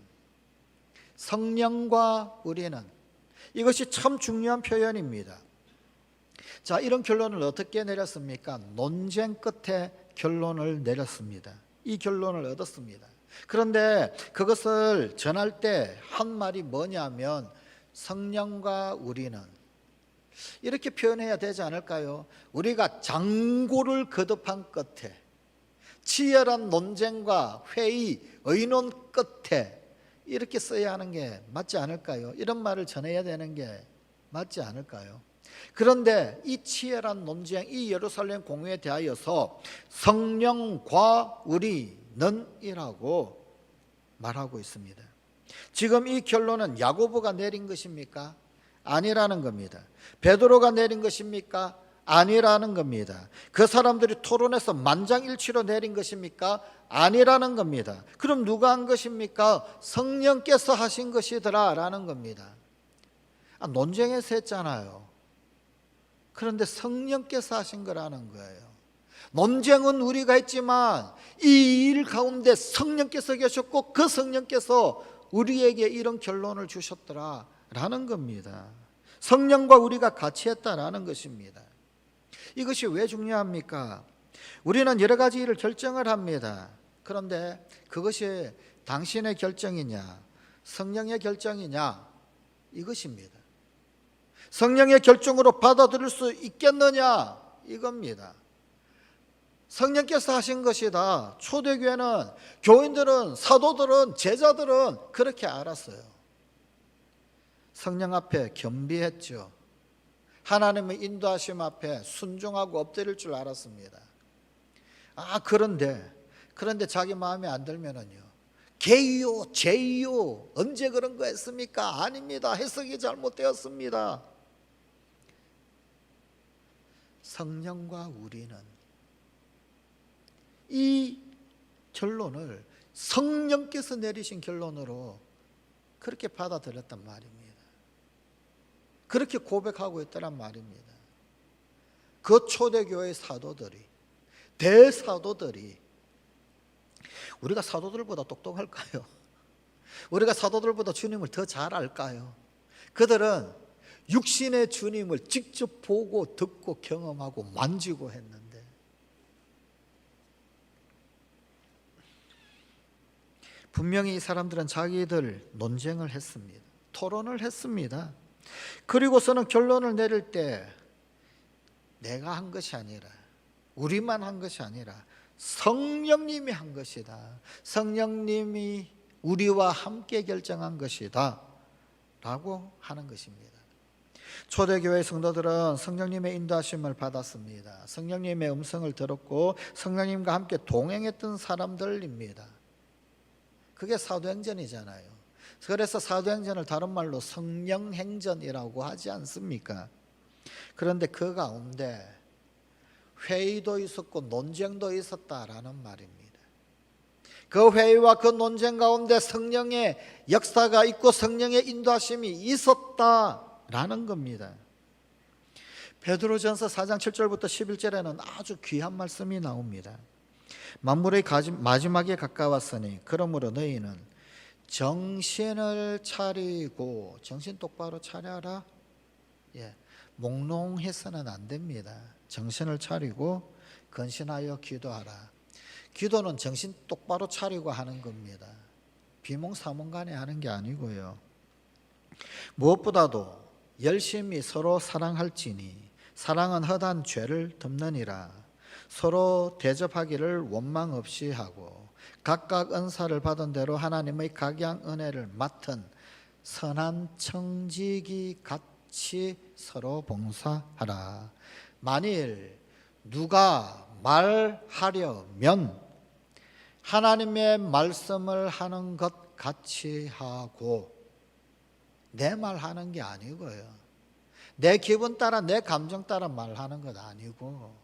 A: 이것이 참 중요한 표현입니다. 자, 이런 결론을 어떻게 내렸습니까? 논쟁 끝에 결론을 내렸습니다. 이 결론을 얻었습니다. 그런데 그것을 전할 때 한 말이 뭐냐면 성령과 우리는, 이렇게 표현해야 되지 않을까요? 우리가 장고를 거듭한 끝에, 치열한 논쟁과 회의, 의논 끝에 이렇게 써야 하는 게 맞지 않을까요? 이런 말을 전해야 되는 게 맞지 않을까요? 그런데 이 치열한 논쟁, 이 예루살렘 공회에 대하여서 성령과 우리는 이라고 말하고 있습니다. 지금 이 결론은 야고보가 내린 것입니까? 아니라는 겁니다. 베드로가 내린 것입니까? 아니라는 겁니다. 그 사람들이 토론해서 만장일치로 내린 것입니까? 아니라는 겁니다. 그럼 누가 한 것입니까? 성령께서 하신 것이더라 라는 겁니다. 논쟁에서 했잖아요. 그런데 성령께서 하신 거라는 거예요. 논쟁은 우리가 했지만 이 일 가운데 성령께서 계셨고 그 성령께서 우리에게 이런 결론을 주셨더라 라는 겁니다. 성령과 우리가 같이 했다라는 것입니다. 이것이 왜 중요합니까? 우리는 여러 가지 일을 결정을 합니다. 그런데 그것이 당신의 결정이냐, 성령의 결정이냐, 이것입니다. 성령의 결정으로 받아들일 수 있겠느냐, 이겁니다. 성령께서 하신 것이다. 초대교회는, 교인들은, 사도들은, 제자들은 그렇게 알았어요. 성령 앞에 겸비했죠. 하나님의 인도하심 앞에 순종하고 엎드릴 줄 알았습니다. 그런데 자기 마음에 안 들면은요, 개요, 제요, 언제 그런 거 했습니까? 아닙니다. 해석이 잘못되었습니다. 성령과 우리는 이 결론을 성령께서 내리신 결론으로 그렇게 받아들였단 말입니다. 그렇게 고백하고 있더란 말입니다. 그 초대교회 사도들이, 대사도들이, 우리가 사도들보다 똑똑할까요? 우리가 사도들보다 주님을 더 잘 알까요? 그들은 육신의 주님을 직접 보고 듣고 경험하고 만지고 했는데, 분명히 이 사람들은 자기들 논쟁을 했습니다. 토론을 했습니다. 그리고서는 결론을 내릴 때 내가 한 것이 아니라, 우리만 한 것이 아니라 성령님이 한 것이다. 성령님이 우리와 함께 결정한 것이다 라고 하는 것입니다. 초대교회 성도들은 성령님의 인도하심을 받았습니다. 성령님의 음성을 들었고 성령님과 함께 동행했던 사람들입니다. 그게 사도행전이잖아요. 그래서 사도행전을 다른 말로 성령행전이라고 하지 않습니까? 그런데 그 가운데 회의도 있었고 논쟁도 있었다라는 말입니다. 그 회의와 그 논쟁 가운데 성령의 역사가 있고 성령의 인도하심이 있었다라는 겁니다. 베드로전서 4장 7절부터 11절에는 아주 귀한 말씀이 나옵니다. 만물의 마지막에 가까웠으니 그러므로 너희는 정신을 차리고, 정신 똑바로 차려라. 몽롱해서는 안 됩니다. 정신을 차리고 근신하여 기도하라. 기도는 정신 똑바로 차리고 하는 겁니다. 비몽사몽간에 하는 게 아니고요. 무엇보다도 열심히 서로 사랑할지니 사랑은 허다한 죄를 덮느니라. 서로 대접하기를 원망 없이 하고 각각 은사를 받은 대로 하나님의 각양 은혜를 맡은 선한 청지기 같이 서로 봉사하라. 만일 누가 말하려면 하나님의 말씀을 하는 것 같이 하고, 내 말하는 게 아니고요, 내 기분 따라 내 감정 따라 말하는 것 아니고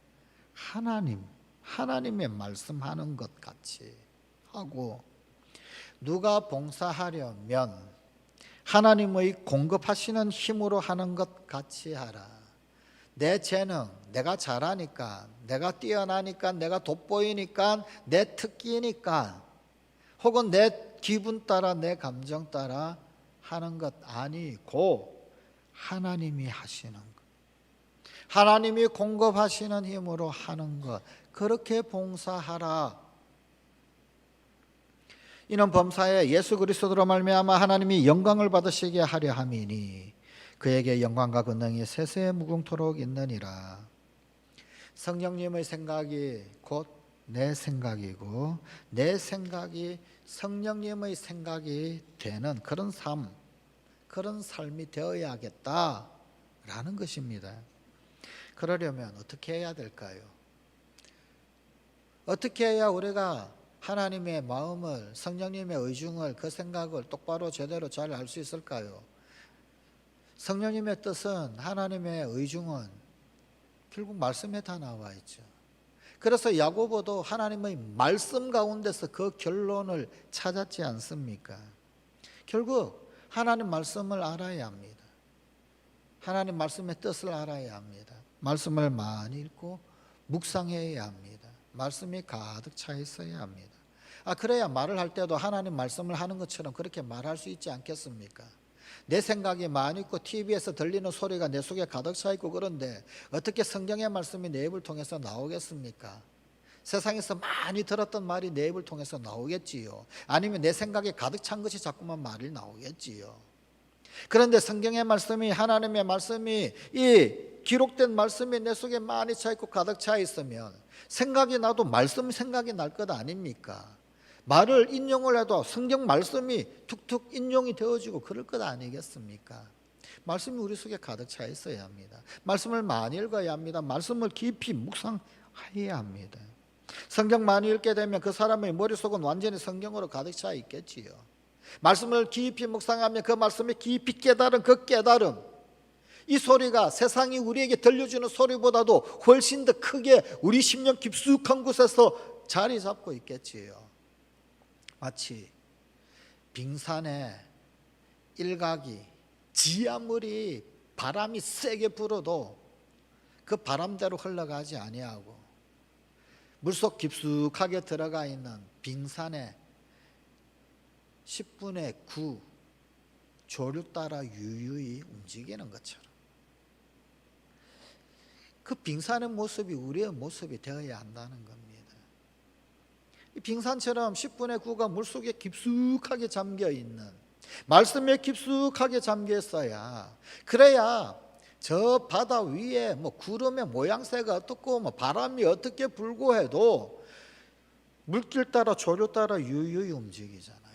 A: 하나님의 말씀하는 것 같이 하고, 누가 봉사하려면 하나님의 공급하시는 힘으로 하는 것 같이 하라. 내 재능, 내가 잘하니까, 내가 뛰어나니까, 내가 돋보이니까, 내 특기니까, 혹은 내 기분 따라 내 감정 따라 하는 것 아니고 하나님이 하시는 것, 하나님이 공급하시는 힘으로 하는 것, 그렇게 봉사하라. 이는 범사에 예수 그리스도로 말미암아 하나님이 영광을 받으시게 하려 함이니 그에게 영광과 권능이 세세 무궁토록 있느니라. 성령님의 생각이 곧 내 생각이고 내 생각이 성령님의 생각이 되는 그런 삶이 되어야겠다라는 것입니다. 그러려면 어떻게 해야 될까요? 어떻게 해야 우리가 하나님의 마음을, 성령님의 의중을, 그 생각을 똑바로 제대로 잘 알 수 있을까요? 성령님의 뜻은, 하나님의 의중은 결국 말씀에 다 나와 있죠. 그래서 야고보도 하나님의 말씀 가운데서 그 결론을 찾았지 않습니까? 결국 하나님 말씀을 알아야 합니다. 하나님 말씀의 뜻을 알아야 합니다. 말씀을 많이 읽고 묵상해야 합니다. 말씀이 가득 차 있어야 합니다. 그래야 말을 할 때도 하나님 말씀을 하는 것처럼 그렇게 말할 수 있지 않겠습니까? 내 생각이 많이 있고 TV에서 들리는 소리가 내 속에 가득 차 있고 그런데 어떻게 성경의 말씀이 내 입을 통해서 나오겠습니까? 세상에서 많이 들었던 말이 내 입을 통해서 나오겠지요. 아니면 내 생각에 가득 찬 것이 자꾸만 말이 나오겠지요. 그런데 성경의 말씀이, 하나님의 말씀이, 이 기록된 말씀이 내 속에 많이 차 있고 가득 차 있으면 생각이 나도 말씀 생각이 날 것 아닙니까? 말을 인용을 해도 성경 말씀이 툭툭 인용이 되어지고 그럴 것 아니겠습니까? 말씀이 우리 속에 가득 차 있어야 합니다. 말씀을 많이 읽어야 합니다. 말씀을 깊이 묵상해야 합니다. 성경 많이 읽게 되면 그 사람의 머릿속은 완전히 성경으로 가득 차 있겠지요. 말씀을 깊이 묵상하면 그 말씀이 깊이 깨달은 그 깨달음, 이 소리가 세상이 우리에게 들려주는 소리보다도 훨씬 더 크게 우리 심령 깊숙한 곳에서 자리 잡고 있겠지요. 마치 빙산의 일각이 지 아무리 바람이 세게 불어도 그 바람대로 흘러가지 아니하고 물속 깊숙하게 들어가 있는 빙산의 10분의 9 조류 따라 유유히 움직이는 것처럼 그 빙산의 모습이 우리의 모습이 되어야 한다는 겁니다. 이 빙산처럼 10분의 9가 물속에 깊숙하게 잠겨 있는, 말씀에 깊숙하게 잠겨 있어야, 그래야 저 바다 위에 뭐 구름의 모양새가 어떻고 뭐 바람이 어떻게 불고 해도 물길 따라 조류 따라 유유히 움직이잖아요.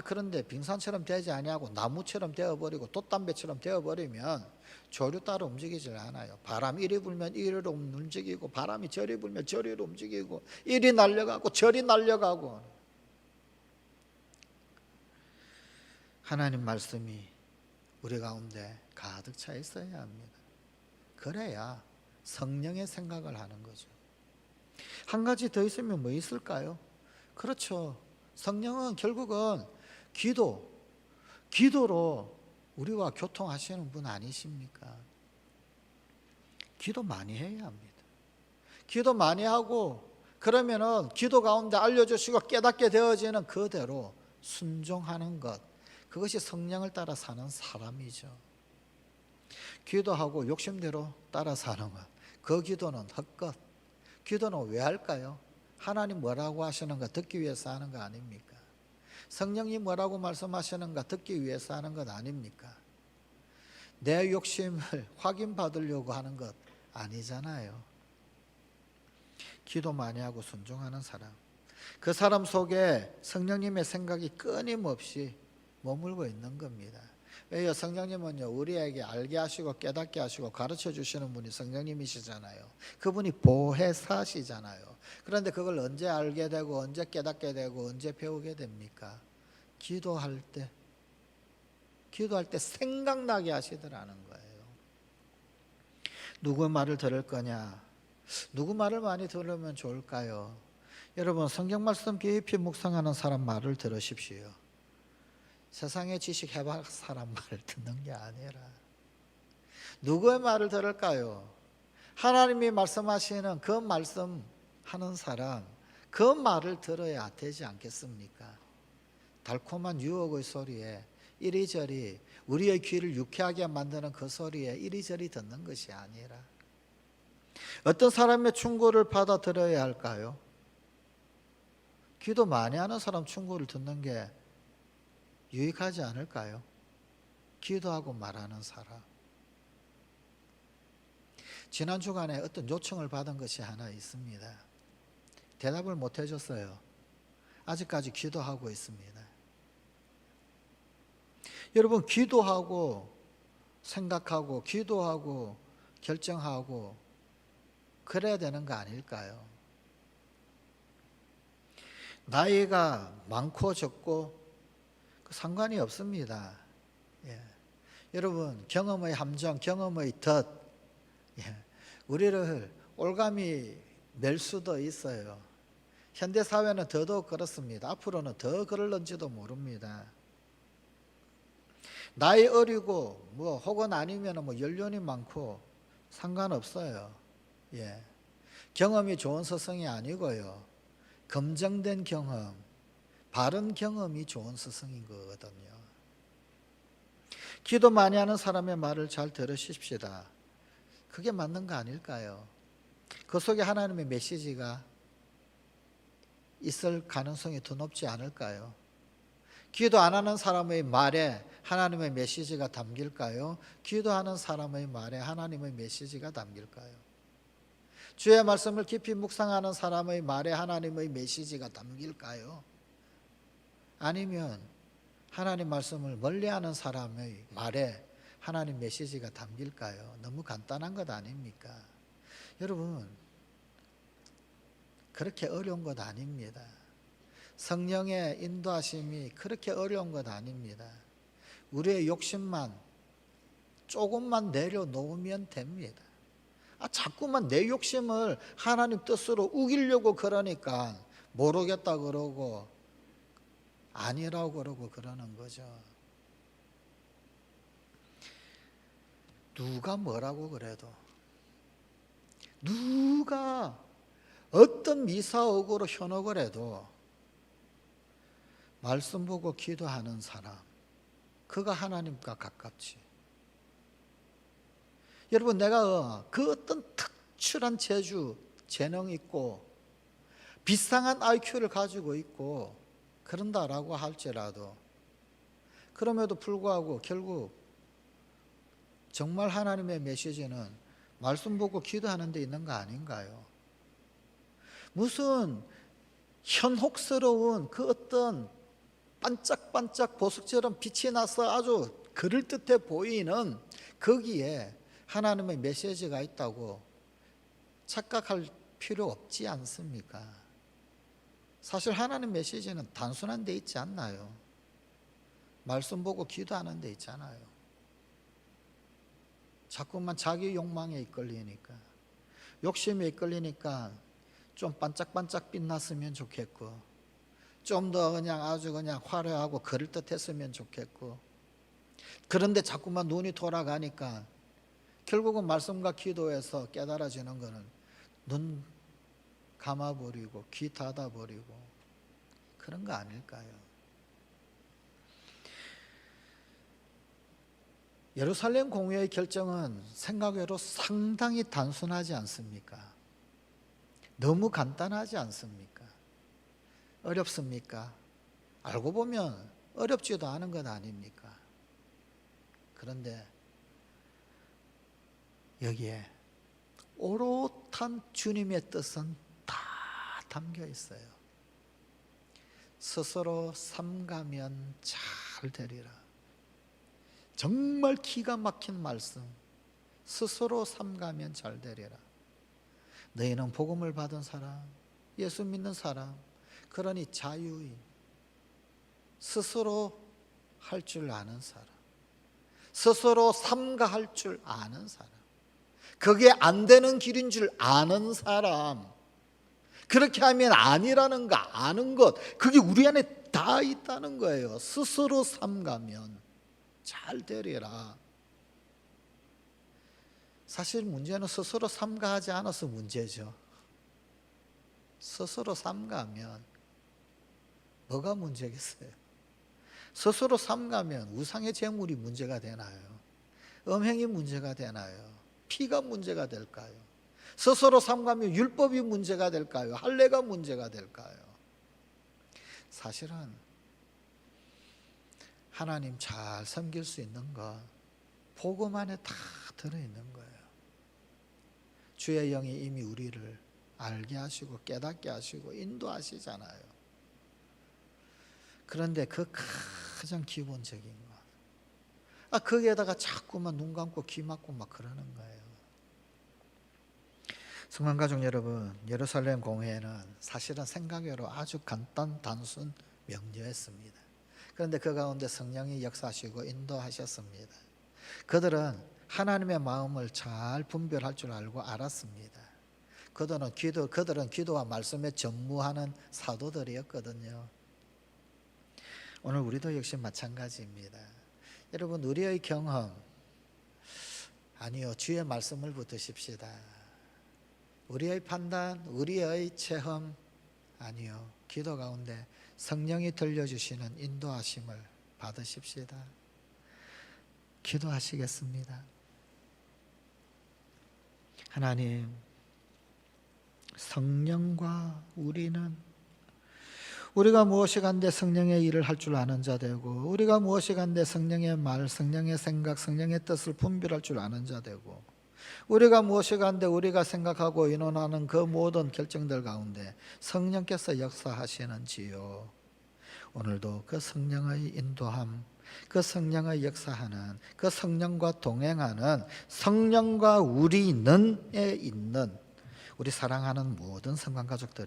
A: 그런데 빙산처럼 되지 아니하고 나무처럼 되어버리고 돛담배처럼 되어버리면 조류 따라 움직이질 않아요. 바람이 이리 불면 이리로 움직이고, 바람이 저리 불면 저리로 움직이고, 이리 날려가고 저리 날려가고. 하나님 말씀이 우리 가운데 가득 차 있어야 합니다. 그래야 성령의 생각을 하는 거죠. 한 가지 더 있으면 뭐 있을까요? 그렇죠. 성령은 결국은 기도로 우리와 교통하시는 분 아니십니까? 기도 많이 해야 합니다. 기도 많이 하고 그러면은 기도 가운데 알려주시고 깨닫게 되어지는 그대로 순종하는 것, 그것이 성령을 따라 사는 사람이죠. 기도하고 욕심대로 따라 사는 것, 그 기도는 헛것. 기도는 왜 할까요? 하나님 뭐라고 하시는가 듣기 위해서 하는 거 아닙니까? 성령님 뭐라고 말씀하시는가 듣기 위해서 하는 것 아닙니까? 내 욕심을 확인받으려고 하는 것 아니잖아요. 기도 많이 하고 순종하는 사람, 그 사람 속에 성령님의 생각이 끊임없이 머물고 있는 겁니다. 왜요? 성령님은요, 우리에게 알게 하시고 깨닫게 하시고 가르쳐 주시는 분이 성령님이시잖아요. 그분이 보혜사시잖아요. 그런데 그걸 언제 알게 되고 언제 깨닫게 되고 언제 배우게 됩니까? 기도할 때 생각나게 하시더라는 거예요. 누구 말을 들을 거냐? 누구 말을 많이 들으면 좋을까요? 여러분, 성경 말씀 깊이 묵상하는 사람 말을 들으십시오. 세상의 지식 해박 사람 말을 듣는 게 아니라 누구의 말을 들을까요? 하나님이 말씀하시는 그 말씀하는 사람, 그 말을 들어야 되지 않겠습니까? 달콤한 유혹의 소리에 이리저리 우리의 귀를 유쾌하게 만드는 그 소리에 이리저리 듣는 것이 아니라 어떤 사람의 충고를 받아들여야 할까요? 기도 많이 하는 사람 충고를 듣는 게 유익하지 않을까요? 기도하고 말하는 사람. 지난 주간에 어떤 요청을 받은 것이 하나 있습니다. 대답을 못 해줬어요. 아직까지 기도하고 있습니다. 여러분, 기도하고 생각하고 기도하고 결정하고 그래야 되는 거 아닐까요? 나이가 많고 적고 상관이 없습니다. 예. 여러분, 경험의 함정, 경험의 덫, 우리를 올가미 낼 수도 있어요. 현대사회는 더더욱 그렇습니다. 앞으로는 더 그럴런지도 모릅니다. 나이 어리고 혹은 아니면 연륜이 많고 상관없어요. 예. 경험이 좋은 스승이 아니고요, 검증된 경험, 바른 경험이 좋은 스승인 거거든요. 기도 많이 하는 사람의 말을 잘 들으십시다. 그게 맞는 거 아닐까요? 그 속에 하나님의 메시지가 있을 가능성이 더 높지 않을까요? 기도 안 하는 사람의 말에 하나님의 메시지가 담길까요? 기도하는 사람의 말에 하나님의 메시지가 담길까요? 주의 말씀을 깊이 묵상하는 사람의 말에 하나님의 메시지가 담길까요? 아니면 하나님 말씀을 멀리하는 사람의 말에 하나님 메시지가 담길까요? 너무 간단한 것 아닙니까? 여러분, 그렇게 어려운 것 아닙니다. 성령의 인도하심이 그렇게 어려운 것 아닙니다. 우리의 욕심만 조금만 내려놓으면 됩니다. 자꾸만 내 욕심을 하나님 뜻으로 우기려고 그러니까 모르겠다 그러고 아니라고 그러고 그러는 거죠. 누가 뭐라고 그래도, 누가 어떤 미사옥으로 현혹을 해도 말씀 보고 기도하는 사람, 그가 하나님과 가깝지. 여러분, 내가 그 어떤 특출한 재주, 재능 있고 비상한 IQ를 가지고 있고 그런다라고 할지라도, 그럼에도 불구하고 결국 정말 하나님의 메시지는 말씀 보고 기도하는 데 있는 거 아닌가요? 무슨 현혹스러운 그 어떤 반짝반짝 보석처럼 빛이 나서 아주 그럴듯해 보이는 거기에 하나님의 메시지가 있다고 착각할 필요 없지 않습니까? 사실 하나님 메시지는 단순한 데 있지 않나요? 말씀 보고 기도하는 데 있잖아요. 자꾸만 자기 욕망에 이끌리니까, 욕심에 이끌리니까 좀 반짝반짝 빛났으면 좋겠고, 좀 더 그냥 아주 그냥 화려하고 그럴듯했으면 좋겠고, 그런데 자꾸만 눈이 돌아가니까 결국은 말씀과 기도에서 깨달아지는 거는 눈 감아버리고 귀 닫아버리고 그런 거 아닐까요? 예루살렘 공회의 결정은 생각외로 상당히 단순하지 않습니까? 너무 간단하지 않습니까? 어렵습니까? 알고 보면 어렵지도 않은 것 아닙니까? 그런데 여기에 오롯한 주님의 뜻은 다 담겨 있어요. 스스로 삼가면 잘 되리라. 정말 기가 막힌 말씀. 스스로 삼가면 잘 되리라. 너희는 복음을 받은 사람, 예수 믿는 사람, 그러니 자유인, 스스로 할 줄 아는 사람, 스스로 삼가할 줄 아는 사람, 그게 안 되는 길인 줄 아는 사람, 그렇게 하면 아니라는 거 아는 것, 그게 우리 안에 다 있다는 거예요. 스스로 삼가면 잘 되리라. 사실 문제는 스스로 삼가하지 않아서 문제죠. 스스로 삼가면 뭐가 문제겠어요? 스스로 삼가면 우상의 제물이 문제가 되나요? 음행이 문제가 되나요? 피가 문제가 될까요? 스스로 삼가면 율법이 문제가 될까요? 할례가 문제가 될까요? 사실은 하나님 잘 섬길 수 있는 것 복음 안에 다 들어있는 거예요. 주의 영이 이미 우리를 알게 하시고 깨닫게 하시고 인도하시잖아요. 그런데 그 가장 기본적인 것, 거기에다가 자꾸만 눈 감고 귀 막고 막 그러는 거예요. 성만 가족 여러분, 예루살렘 공회는 사실은 생각외로 아주 간단 단순 명료했습니다. 그런데 그 가운데 성령이 역사하시고 인도하셨습니다. 그들은 하나님의 마음을 잘 분별할 줄 알고 알았습니다. 그들은 기도와 말씀에 전무하는 사도들이었거든요. 오늘 우리도 역시 마찬가지입니다. 여러분, 우리의 경험, 아니요, 주의 말씀을 붙드십시다. 우리의 판단, 우리의 체험, 아니요, 기도 가운데 성령이 들려주시는 인도하심을 받으십시다. 기도하시겠습니다. 하나님, 성령과 우리가 무엇이 간데 성령의 일을 할 줄 아는 자 되고, 우리가 무엇이 간데 성령의 말, 성령의 생각, 성령의 뜻을 분별할 줄 아는 자 되고, 우리가 무엇이 간데 우리가 생각하고 의논하는 그 모든 결정들 가운데 성령께서 역사하시는지요. 오늘도 그 성령의 인도함, 그 성령의 역사하는, 그 성령과 동행하는, 성령과 우리는에 있는 우리 사랑하는 모든 성관 가족들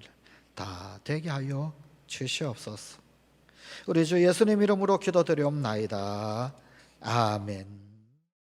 A: 다 되게 하여 주시옵소서. 우리 주 예수님 이름으로 기도드리옵나이다. 아멘.